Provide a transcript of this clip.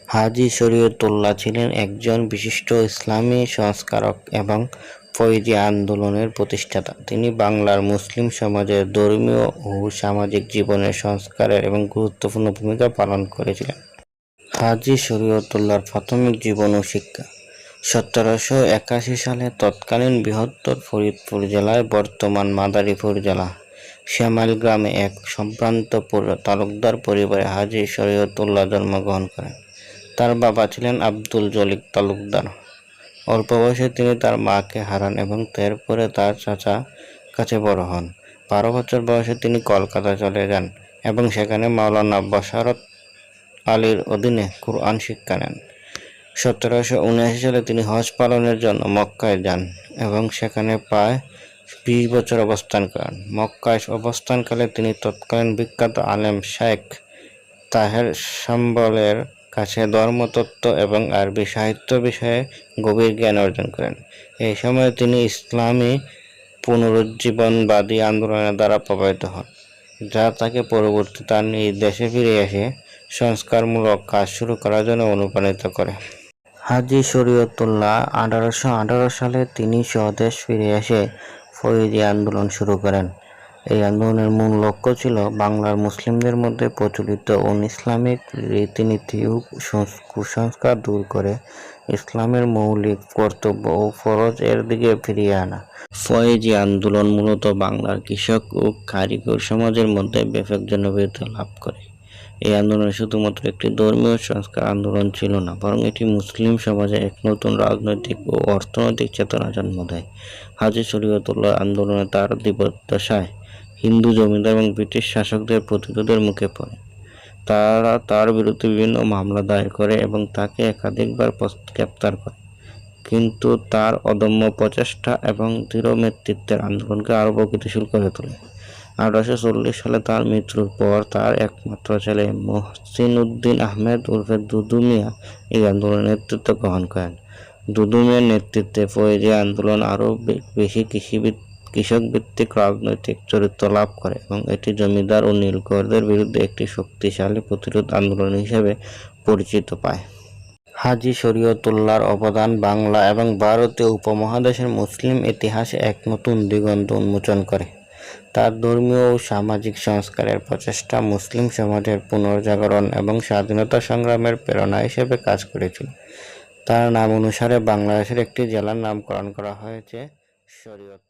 হাজী শরীয়তুল্লাহ ছিলেন একজন বিশিষ্ট ইসলামী সংস্কারক এবং ফয়জী আন্দোলনের প্রতিষ্ঠাতা। তিনি বাংলার মুসলিম সমাজের ধর্মীয় ও সামাজিক জীবনের সংস্কারের এবং গুরুত্বপূর্ণ ভূমিকা পালন করেছিলেন। হাজী শরীয়তুল্লাহর প্রাথমিক জীবন ও শিক্ষা। 1781 সালে তৎকালীন বৃহত্তর ফরিদপুর জেলায় বর্তমান মাদারীপুর জেলা শ্যামাল গ্রামে এক সম্ভ্রান্ত তালুকদার পরিবারে হাজী শরীয়তুল্লাহ জন্মগ্রহণ করেন। তার বাবা ছিলেন আব্দুল জলিল তালুকদার। অল্প বয়সে তিনি তার মাকে হারান এবং এরপরে তার চাচা কাছে বড় হন। 12 বছর বয়সে তিনি কলকাতা চলে যান এবং সেখানে মাওলানা বশারত আলীর অধীনে কুরআন শিক্ষা নেন। 1779 সালে তিনি হজ পালনের জন্য মক্কায় যান এবং সেখানে প্রায় 20 বছর অবস্থান করেন। মক্কায় অবস্থানকালে তিনি তৎকালীন বিখ্যাত আলেম শেখ তাহের শাম্বলের কাছে ধর্মতত্ত্ব এবং আরবি সাহিত্য বিষয়ে গভীর জ্ঞান অর্জন করেন। এই সময়ে তিনি ইসলামী পুনরুজ্জীবনবাদী আন্দোলনের দ্বারা প্রভাবিত হন, যা তাকে পরবর্তীতে তার নিজ দেশে ফিরে এসে সংস্কারমূলক কাজ শুরু করার জন্য অনুপ্রাণিত করে। হাজী শরীয়তুল্লাহ 1818 সালে তিনি স্বদেশ ফিরে এসে ফয়জী আন্দোলন শুরু করেন। এই আন্দোলনের মূল লক্ষ্য ছিল বাংলার মুসলিমদের মধ্যে প্রচলিত অন-ইসলামিক রীতিনীতি ও কুসংস্কার দূর করে ইসলামের মৌলিক কর্তব্য ও ফরজ এর দিকে ফিরিয়ে আনা। ফয়জী আন্দোলন মূলত বাংলার কৃষক ও কারিগর সমাজের মধ্যে ব্যাপক জনপ্রিয়তা লাভ করে। এই আন্দোলন শুধুমাত্র একটি ধর্মীয় সংস্কার আন্দোলন ছিল না, বরং এটি মুসলিম সমাজে এক নতুন রাজনৈতিক ও অর্থনৈতিক চেতনা জন্ম দেয়। হাজী শরীয়তুল্লাহ আন্দোলনে তার জীবদ্দশায় হিন্দু জমিদার এবং ব্রিটিশ শাসকদের প্রতিরোধের মুখে পড়ে। তারা তার বিরুদ্ধে বিভিন্ন মামলা দায়ের করে এবং তাকে একাধিকবার গ্রেপ্তার করে, কিন্তু তার অদম্য প্রচেষ্টা এবং দৃঢ় নেতৃত্বের আন্দোলনকে আরও প্রগতিশীল করে তোলে। 1840 সালে তার মৃত্যুর পর তার একমাত্র ছেলে মহসিন উদ্দিন আহমেদ উর্ফে দুদু মিয়া এই আন্দোলনের নেতৃত্ব গ্রহণ করেন। দুদু মিয়ার নেতৃত্বে ফয়জী আন্দোলন আরও বেশি কৃষকভিত্তিক রাজনৈতিক চরিত্র লাভ করে এবং এটি জমিদার ও নীলকরদের বিরুদ্ধে একটি শক্তিশালী প্রতিরোধ আন্দোলন হিসেবে পরিচিত পায়। হাজী শরীয়তুল্লাহর অবদান বাংলা এবং ভারতীয় উপমহাদেশের মুসলিম ইতিহাসে এক নতুন দিগন্ত উন্মোচন করে। তার ধর্মীয় ও সামাজিক সংস্কারের প্রচেষ্টা মুসলিম সমাজের পুনর্জাগরণ এবং স্বাধীনতা সংগ্রামের প্রেরণা হিসেবে কাজ করেছিল। তার নাম অনুসারে বাংলাদেশের একটি জেলার নামকরণ করা হয়েছে শরীয়তপুর।